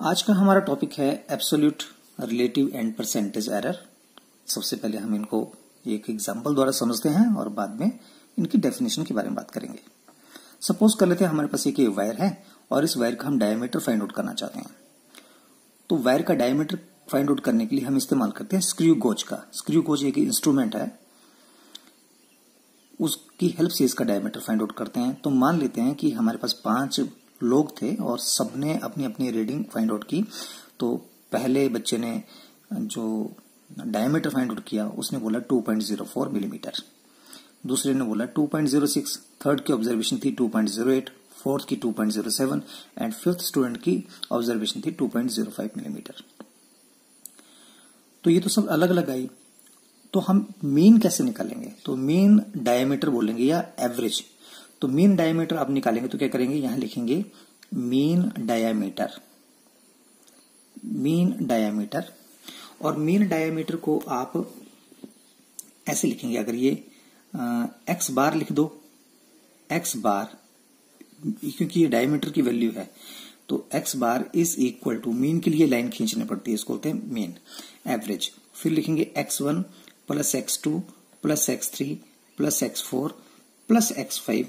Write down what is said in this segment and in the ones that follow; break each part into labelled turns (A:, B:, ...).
A: आज का हमारा टॉपिक है absolute, relative and percentage error. सबसे पहले हम इनको एक एग्जांपल द्वारा समझते हैं और बाद में इनकी डेफिनेशन के बारे में बात करेंगे। सपोज कर लेते हैं हमारे पास एक वायर है और इस वायर का हम डायमीटर फाइंड आउट करना चाहते हैं। तो वायर का डायमीटर फाइंड आउट करने के लिए हम इस्तेमाल करते हैं स्क्रू गोज का। स्क्रू गोज एक इंस्ट्रूमेंट है, उसकी हेल्प से इसका डायमीटर फाइंड आउट करते हैं। तो मान लेते हैं कि हमारे पास 5 लोग थे और सबने अपनी अपनी रीडिंग फाइंड आउट की। तो पहले बच्चे ने जो डायमीटर फाइंड आउट किया उसने बोला 2.04 मिलीमीटर, दूसरे ने बोला 2.06, थर्ड की ऑब्जर्वेशन थी 2.08, फोर्थ की 2.07 एंड फिफ्थ स्टूडेंट की ऑब्जर्वेशन थी 2.05 मिलीमीटर। तो ये तो सब अलग अलग आई। तो हम मीन कैसे निकालेंगे? तो मीन डायमीटर बोलेंगे या एवरेज। तो मीन डायमीटर आप निकालेंगे तो क्या करेंगे, यहां लिखेंगे मीन डायमीटर। मीन डायमीटर और मीन डायमीटर को आप ऐसे लिखेंगे, अगर ये एक्स बार लिख दो, एक्स बार क्योंकि ये डायमीटर की वैल्यू है तो x bar is equal to, mean के लिए लाइन खींचनी पड़ती है, इसको बोलते हैं मीन। एवरेज फिर लिखेंगे x1 plus x2 plus x3 plus x4 plus x5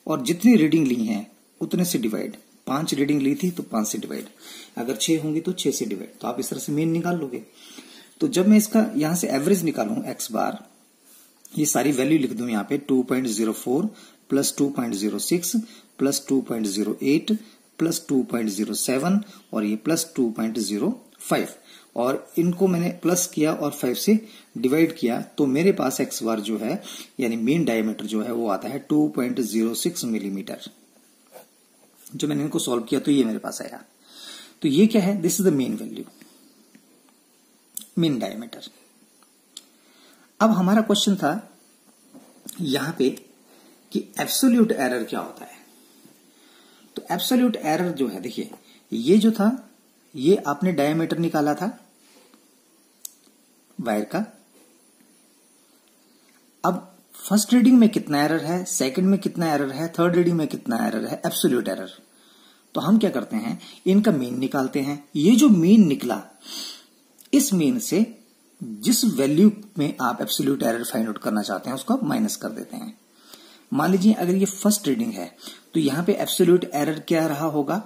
A: और जितनी रीडिंग ली हैं उतने से डिवाइड। 5 रीडिंग ली थी तो 5 से डिवाइड, अगर 6 होंगी तो 6 से डिवाइड। तो आप इस तरह से मीन निकाल लोगे। तो जब मैं इसका यहां से एवरेज निकालूं एक्स बार, ये सारी वैल्यू लिख दूं यहाँ पे 2.04 प्लस 2.06 प्लस 2.08 प्लस 2.07 और ये प्लस 2.05 और इनको मैंने प्लस किया और 5 से डिवाइड किया तो मेरे पास एक्स बार जो है यानी मीन डायमीटर जो है वो आता है 2.06 मिलीमीटर। जो मैंने इनको सॉल्व किया तो ये मेरे पास आया। तो ये क्या है? This is the mean value, mean diameter. अब हमारा क्वेश्चन था यहां पे कि एब्सोल्यूट एरर क्या होता है। तो एब्सोल्यूट एरर जो है, देखिए ये जो था ये आपने डायमीटर निकाला था वायर का। अब फर्स्ट रीडिंग में कितना एरर है, सेकंड में कितना एरर है, थर्ड रीडिंग में कितना एरर है, एब्सोल्यूट एरर। तो हम क्या करते हैं, इनका मीन निकालते हैं। ये जो मीन निकला, इस मीन से जिस वैल्यू में आप एब्सोल्यूट एरर फाइंड आउट करना चाहते हैं उसको आप माइनस कर देते हैं। मान लीजिए अगर ये फर्स्ट रीडिंग है तो यहां पे एब्सोल्यूट एरर क्या रहा होगा,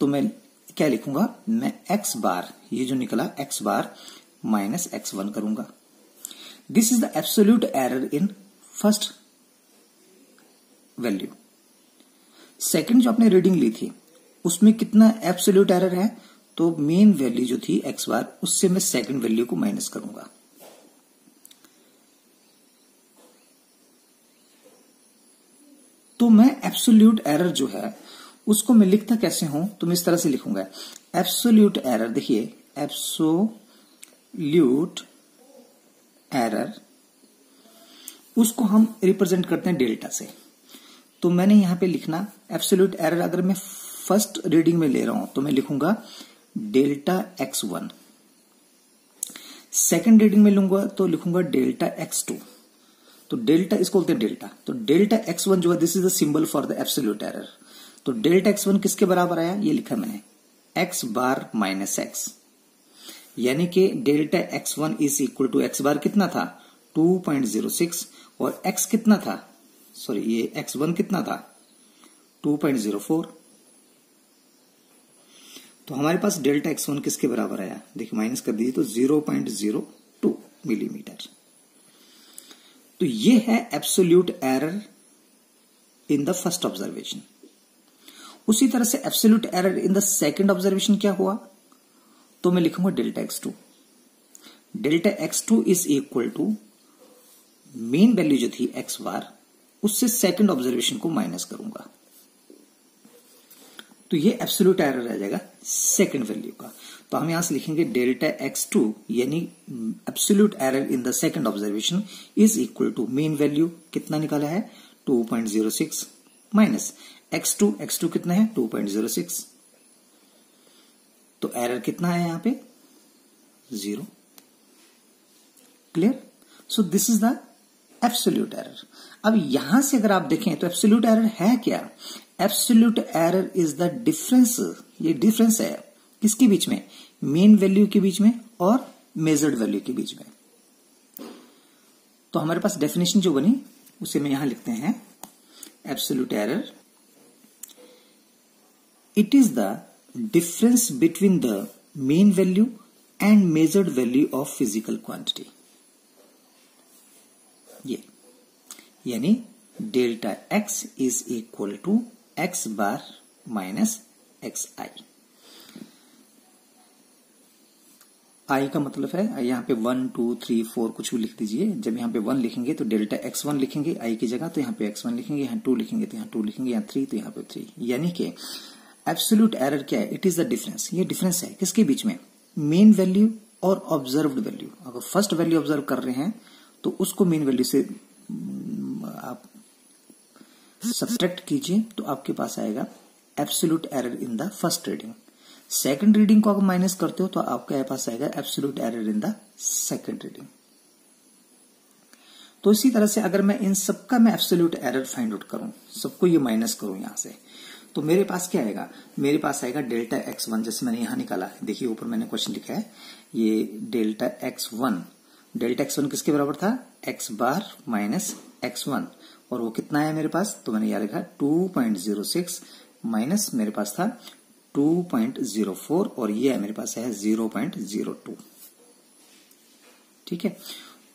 A: तो मैं क्या लिखूंगा, मैं एक्स बार, ये जो निकला एक्स बार माइनस x1 करूंगा। This is the absolute error in first value. Second जो आपने रीडिंग ली थी उसमें कितना एब्सोल्यूट एरर है, तो मेन वैल्यू जो थी एक्स बार उससे मैं सेकंड वैल्यू को माइनस करूंगा। तो मैं एब्सोल्यूट एरर जो है उसको मैं लिखता कैसे हूं, तो मैं इस तरह से लिखूंगा एब्सोल्यूट एरर। देखिए एब्सोल्यूट एरर उसको हम रिप्रेजेंट करते हैं डेल्टा से। तो मैंने यहां पे लिखना एब्सोल्यूट एरर, अगर मैं फर्स्ट रीडिंग में ले रहा हूं तो मैं लिखूंगा डेल्टा x1, सेकंड रीडिंग में लूंगा तो लिखूंगा डेल्टा x2। तो डेल्टा इसको बोलते हैं डेल्टा। तो डेल्टा x1 जो है this is the symbol for the absolute error. तो डेल्टा x1 किसके बराबर आया, ये लिखा मैंने x बार माइनस x, यानी कि delta x1 is equal to X bar कितना था 2.06 और x कितना था, सॉरी ये x1 कितना था 2.04। तो हमारे पास डेल्टा x1 किसके बराबर आया, देखिए माइनस कर दीजिए तो 0.02 मिलीमीटर। तो ये है absolute error in the first observation. उसी तरह से absolute error in the second observation क्या हुआ, तो मैं लिखूंगा delta x2। Delta x2 is equal to mean value जो थी x बार उससे सेकंड ऑब्जर्वेशन को माइनस करूंगा। तो ये एब्सोल्यूट एरर रह जाएगा सेकंड वैल्यू का। तो हम यहां से लिखेंगे डेल्टा x2 यानी absolute error in the second observation is equal to mean value कितना निकाला है 2.06 माइनस x2 कितना है 2.06। तो एरर कितना है यहां पे 0। Clear? So this is the absolute error. अब यहां से अगर आप देखें तो एब्सोल्यूट एरर है क्या, absolute error is the difference, ये डिफरेंस है किसके बीच में? मीन वैल्यू के बीच में और मेजर्ड वैल्यू के बीच में। तो हमारे पास डेफिनेशन जो बनी उसे में यहां लिखते हैं, absolute error it is the difference between the mean value and measured value of physical quantity. ये यानी delta X is equal to X bar minus X I का मतलब है यहाँ पे 1 2 3 4 कुछ भी लिख दीजिए। जब यहाँ पे 1 लिखेंगे तो डेल्टा x1 लिखेंगे आई की जगह, तो यहाँ पे x1 लिखेंगे, यहाँ 2 लिखेंगे तो यहाँ 2 लिखेंगे, यहाँ 3 तो यहाँ पे 3। यानी कि एब्सोल्यूट एरर क्या है? It is the difference. ये डिफरेंस है किसके बीच में? मीन वैल्यू और ऑब्जर्व्ड वैल्यू। अगर फर्स्ट वैल्यू ऑब्जर्व कर रहे हैं तो उसको मीन वैल्यू से आप सब्ट्रैक्ट कीजिए तो आपके पास आएगा absolute error in the first reading. Second reading को अगर माइनस करते हो तो आपके पास आएगा absolute error in the second reading. तो इसी तरह से अगर मैं इन सबका मैं एब्सोल्यूट एरर फाइंड आउट करूं, सबको ये माइनस करूं यहां से, तो मेरे पास क्या आएगा? मेरे पास आएगा डेल्टा x1, जैसे मैंने यहां निकाला है। देखिए ऊपर मैंने क्वेश्चन लिखा है, ये डेल्टा x1। डेल्टा x1 किसके बराबर था? x बार माइनस x1, और वो कितना है मेरे पास? तो मैंने यहां लिखा 2.06 माइनस मेरे पास था 2.04, और ये है मेरे पास है 0.02। ठीक है।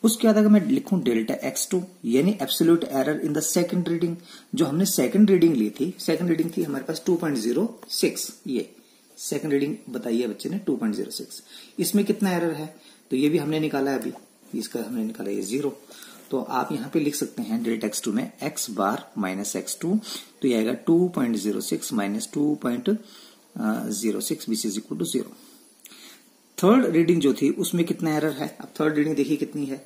A: उसके बाद अगर मैं लिखूं डेल्टा x2 यानी absolute error in the second reading, जो हमने सेकंड रीडिंग ली थी, सेकंड रीडिंग थी हमारे पास 2.06, ये सेकंड रीडिंग बताइए बच्चे ने 2.06। इसमें कितना एरर है? तो ये भी हमने निकाला है अभी, इसका हमने निकाला ये 0। तो आप यहां पे लिख सकते हैं डेल्टा x2 में x बार माइनस x2, तो ये आएगा 2.06 minus 2.06 which is equal to 0। Third reading जो थी उसमें कितना एरर है? अब थर्ड रीडिंग देखिए कितनी है।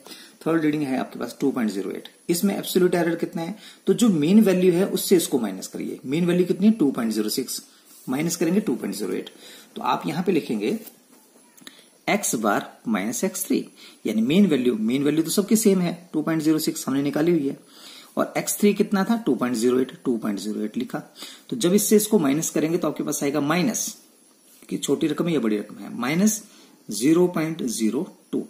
A: थर्ड रीडिंग है आपके पास 2.08। इसमें एब्सोल्यूट एरर कितना है? तो जो मीन वैल्यू है उससे इसको माइनस करिए। मीन वैल्यू कितनी है? 2.06 माइनस करेंगे 2.08, तो आप यहां पे लिखेंगे x बार माइनस x3, यानी मेन वैल्यू तो सबके सेम है, 2.06 हमने निकाली हुई है, और x3 कितना था? 2.08 लिखा। तो जब इससे इसको माइनस करेंगे तो आपके पास आएगा माइनस, कि छोटी रकम है या बड़ी रकम है, माइनस 0.02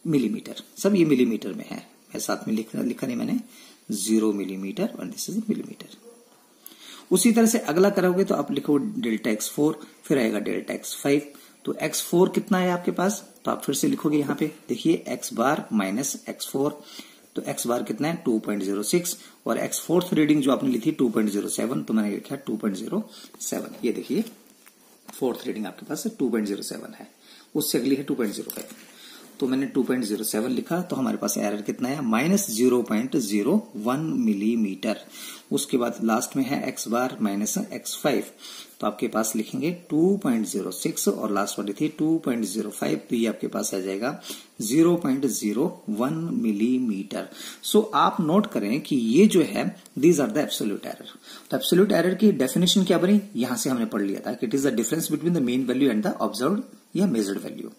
A: मिलीमीटर। सब ये मिलीमीटर में है, मैं साथ में लिखा नहीं मैंने, 0 मिलीमीटर और दिस इज मिलीमीटर। उसी तरह से अगला करोगे तो आप लिखो डेल्टा x4, फिर आएगा डेल्टा x5। तो x4 कितना है आपके पास? तो आप फिर से लिखोगे यहां पे, देखिए x बार माइनस x4, तो x बार कितना है? 2.06, और x4th रीडिंग जो आपने ली थी 2.07, तो मैंने लिखा 2.07। ये देखिए फोर्थ रीडिंग आपके पास 2.07 है, उससे अगली है 2.05, तो मैंने 2.07 लिखा। तो हमारे पास एरर कितना है? Minus 0.01 millimetre. उसके बाद लास्ट में है x बार माइनस x5, तो आपके पास लिखेंगे 2.06, और लास्ट वाली थी 2.05, तो ये आपके पास आ जाएगा 0.01 मिलीमीटर। सो आप नोट करें कि ये जो है these are the absolute error. तो एब्सोल्यूट एरर की डेफिनेशन क्या बनी? यहां से हमने पढ़ लिया था कि it is the difference between the mean value and the observed या मेजर्ड वैल्यू।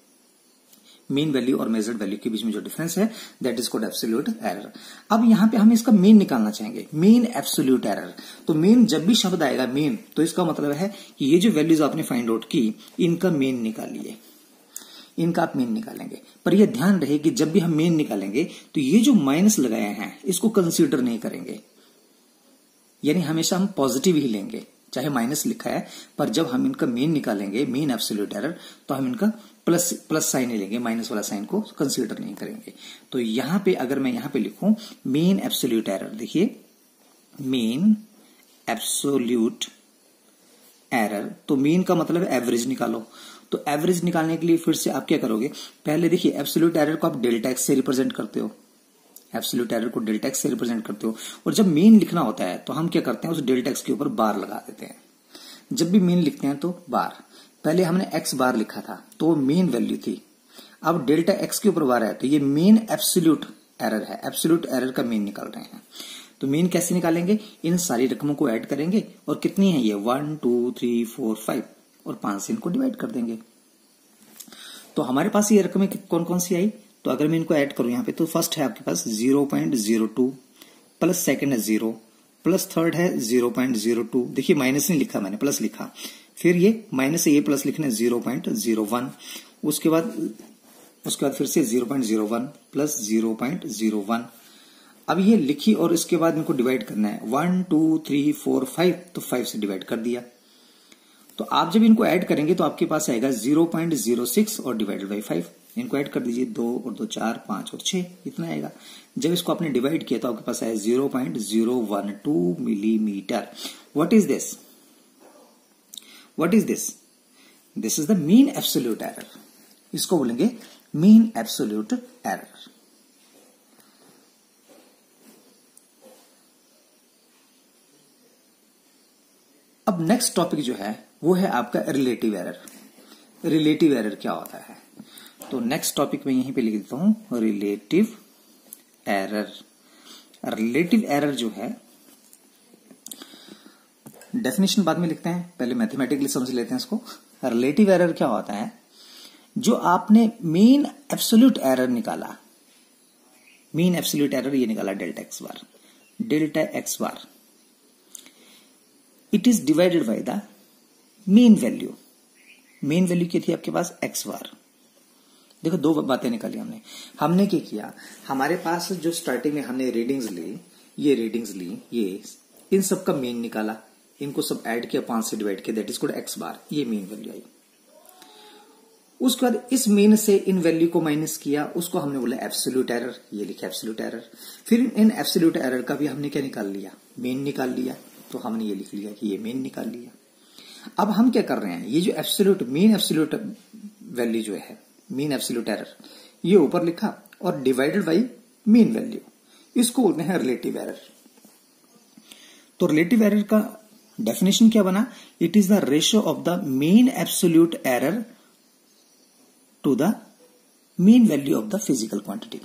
A: मीन वैल्यू और मेजर्ड वैल्यू के बीच में जो डिफरेंस है that is called absolute error. अब यहां पे हम इसका मीन निकालना चाहेंगे, मीन एब्सोल्यूट एरर। तो मीन, जब भी शब्द आएगा मीन, तो इसका मतलब है कि ये जो वैल्यूज आपने फाइंड आउट की इनका मीन निकालिए, इनका आप मीन निकालेंगे। पर यह ध्यान रहे कि जब भी हम मीन निकालेंगे तो ये जो माइनस लगाए हैं इसको कंसीडर नहीं करेंगे, यानी हमेशा हम पॉजिटिव ही लेंगे, चाहे माइनस लिखा है, पर जब हम इनका मीन निकालेंगे, मीन एब्सोल्यूट एरर, तो हम इनका प्लस साइन ही लेंगे, माइनस वाला साइन को कंसीडर नहीं करेंगे। तो यहां पे अगर मैं यहां पे लिखूं मीन एब्सोल्यूट एरर, देखिए मीन एब्सोल्यूट एरर, तो मीन का मतलब है एवरेज निकालो। तो एवरेज निकालने के लिए फिर से आप क्या करोगे? पहले देखिए एब्सोल्यूट एरर को आप डेल्टा एक्स से रिप्रेजेंट करते हो, एब्सोल्यूट एरर को डेल्टा एक्स से रिप्रेजेंट करते हो, और जब मीन लिखना होता है तो हम क्या करते हैं? उस डेल्टा एक्स के ऊपर बार लगा देते हैं। जब भी मीन लिखते हैं तो बार, पहले हमने x बार लिखा था तो वो मीन वैल्यू थी, अब डेल्टा x के ऊपर बार है तो ये मीन एब्सोल्यूट एरर है, एब्सोल्यूट एरर का मीन निकाल रहे हैं। तो मीन कैसे निकालेंगे? इन सारी रकमों को ऐड करेंगे, और कितनी है ये? 1 2 3 4 5, और 5 से इनको डिवाइड कर देंगे। तो हमारे पास ये रकमें कौन कौन सी आई? तो अगर मैं इनको ऐड करूं यहाँ पे, तो फर्स्ट है आपके पास 0.02, प्लस सेकंड है 0, प्लस थर्ड है 0.02, देखिए माइनस नहीं लिखा मैंने, प्लस लिखा, फिर ये माइनस से ये प्लस लिखना है 0.01, उसके बाद फिर से 0.01 प्लस 0.01। अब ये लिखी और इसके बाद इनको डिवाइड करना है 1 2 3 4 5, तो 5 से डिवाइड कर दिया। तो आप जब इनको ऐड करेंगे तो आपके पास आएगा 0.06 और डिवाइडेड बाई 5। इनको ऐड कर दीजिए, 2 और 2 4, 5 और 6, इतना आएगा। जब इसको आपने डिवाइड किया तो आपके पास आया 0.012 millimetre. What is this? What is this? This is the mean absolute error. इसको बोलेंगे मीन एब्सोल्यूट एरर। अब नेक्स्ट टॉपिक जो है वो है आपका रिलेटिव एरर। रिलेटिव एरर क्या होता है? तो नेक्स्ट टॉपिक में यहीं पे लिख देता हूं, रिलेटिव एरर। रिलेटिव एरर जो है, डेफिनेशन बाद में लिखते हैं, पहले मैथमेटिकली समझ लेते हैं इसको। रिलेटिव एरर क्या होता है? जो आपने मीन एब्सोल्यूट एरर निकाला, मीन एब्सोल्यूट एरर ये निकाला delta x bar, delta x bar, it is divided by the mean value. Mean value क्या थी आपके पास? एक्स बार। देखो दो बातें निकाली हमने क्या किया, हमारे पास जो स्टार्टिंग में हमने रीडिंग्स ली, ये रीडिंग्स ली, ये इन सब का मीन निकाला, इनको सब ऐड किया, 5 से डिवाइड किया, दैट इज कॉल्ड एक्स बार, ये मीन वैल्यू आई। उसके बाद इस मीन से इन वैल्यू को माइनस किया, उसको हमने बोला एब्सोल्यूट एरर, ये लिखा एब्सोल्यूट एरर। फिर इन एब्सोल्यूट एरर का भी हमने क्या निकाल लिया? मीन निकाल लिया, तो हमने ये लिख लिया कि ये मीन निकाल लिया। अब हम क्या कर रहे हैं, ये जो एब्सोल्यूट मीन एब्सोल्यूट वैल्यू जो है, मीन एब्सोल्यूट एरर, ये ऊपर लिखा और डिवाइडेड बाई मीन वैल्यू, इसको बोलते हैं रिलेटिव एरर। तो रिलेटिव एरर का डेफिनेशन क्या बना? It is the ratio of the mean absolute error to the mean value of the physical quantity.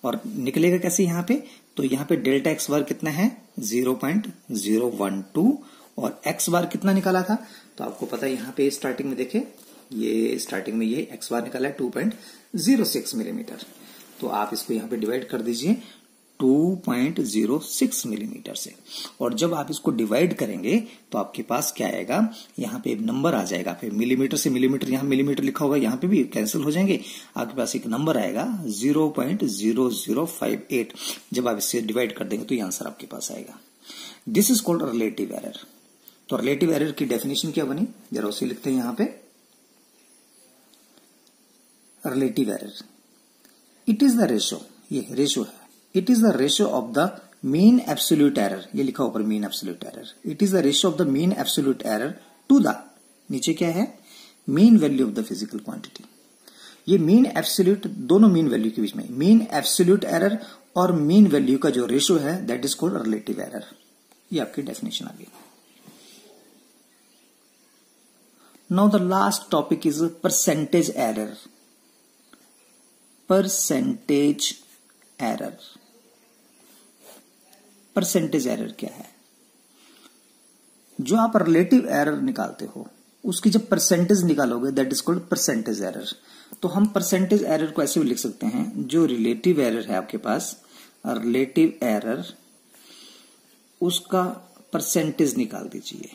A: और निकलेगा कैसे यहां पे? तो यहां पे डेल्टा एक्स बार कितना है? 0.012, और एक्स बार कितना निकाला था? तो आपको पता है यहां पे स्टार्टिंग में देखे, ये स्टार्टिंग में ये एक्स बार निकाला है 2.06 मिलीमीटर। तो आप इसको यहां पे डिवाइड कर दीजिए 2.06 मिलीमीटर से, और जब आप इसको डिवाइड करेंगे तो आपके पास क्या आएगा? यहां पे नंबर आ जाएगा, फिर मिलीमीटर से मिलीमीटर, यहां मिलीमीटर लिखा होगा, यहां पे भी कैंसिल हो जाएंगे, आपके पास एक नंबर आएगा 0.0058। जब आप इससे डिवाइड कर देंगे तो ये आंसर आपके पास आएगा। This is called relative error. तो रिलेटिव एरर की डेफिनेशन क्या बनी, जरा उसे लिखते हैं यहां पे। Relative error, it is the ratio, ये रेशियो है, it is the ratio of the mean absolute error, ये लिखा ऊपर mean absolute error, it is the ratio of the mean absolute error to the, नीचे क्या है? Mean value of the physical quantity. ये mean absolute, दोनों mean value के बीच में, मीन एब्सोल्यूट एरर और मीन वैल्यू का जो रेशियो है, that is called relative error. ये आपकी डेफिनेशन आ गई। Now the last topic is percentage error. Percentage error, percentage error क्या है? जो आप रिलेटिव एरर निकालते हो उसकी जब परसेंटेज निकालोगे, that is called percentage error. तो हम परसेंटेज एरर को ऐसे भी लिख सकते हैं, जो रिलेटिव एरर है आपके पास, रिलेटिव एरर, उसका परसेंटेज निकाल दीजिए,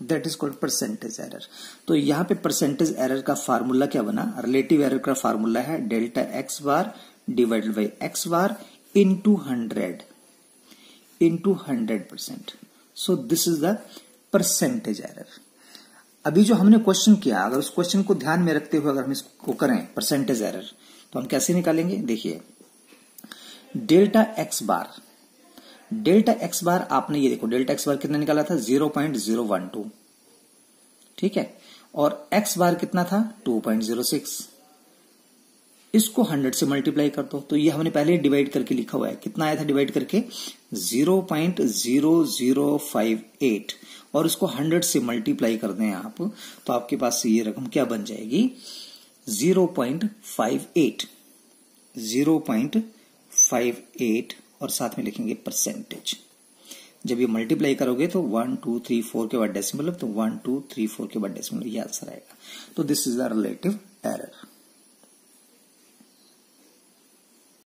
A: that is called percentage error. तो यहां पे परसेंटेज एरर का फार्मूला क्या बना? रिलेटिव एरर का फार्मूला है delta x bar divided by x bar into 100%। So this is the percentage error. अभी जो हमने क्वेश्चन किया, अगर उस क्वेश्चन को ध्यान में रखते हुए अगर हम इसको करें परसेंटेज एरर, तो हम कैसे निकालेंगे? देखिए, डेल्टा एक्स बार, डेल्टा एक्स बार आपने ये देखो, डेल्टा एक्स बार कितना निकाला था? 0.012, ठीक है, और एक्स बार कितना था? 2.06। इसको 100 से मल्टीप्लाई कर दो, तो ये हमने पहले डिवाइड करके लिखा हुआ है, कितना आया था डिवाइड करके? 0.0058, और इसको 100 से मल्टीप्लाई कर दें आप, तो आपके पास ये रकम क्या बन जाएगी? 0.58, 0.58, और साथ में लिखेंगे परसेंटेज। जब ये मल्टीप्लाई करोगे तो 1 2 3 4 के बाद डेसिमल, तो 1 2 3 4 के बाद डेसिमल, ये आंसर आएगा। तो this is the relative error.